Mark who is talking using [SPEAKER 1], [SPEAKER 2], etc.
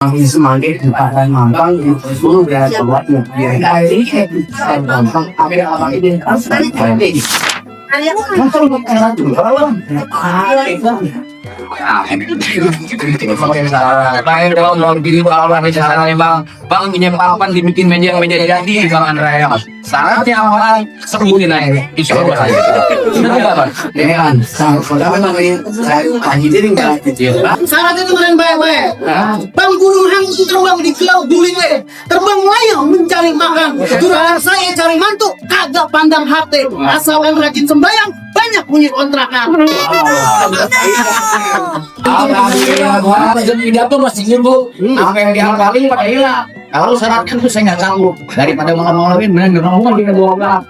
[SPEAKER 1] Semakin keadaan magang itu udah buatnya dari gampang ambil abang ini kan penting kalau makan tuh Bang, kalau mau bikin awal bicara bang, bang menyempapan dibikin meja jadi bang Andrea. Syaratnya awal sebutin aja, insya Allah. Dengan kalau memang saya jadi nggak kecil.
[SPEAKER 2] Syaratnya kemarin baik-baik. Bang burung hangus terbang di pulau guling terbang layang mencari makan. Curang saya cari mantu, kagak pandang hati. Asal yang rajin sembayang, banyak punya kontrakan.
[SPEAKER 1] Alhamdulillah, gua pidato masih nyembuh. Apa yang diangkalin pada hilang. Kalau syaratkan tuh saya nggak sanggup. Daripada malam-malamin, mending ngomong kita bawa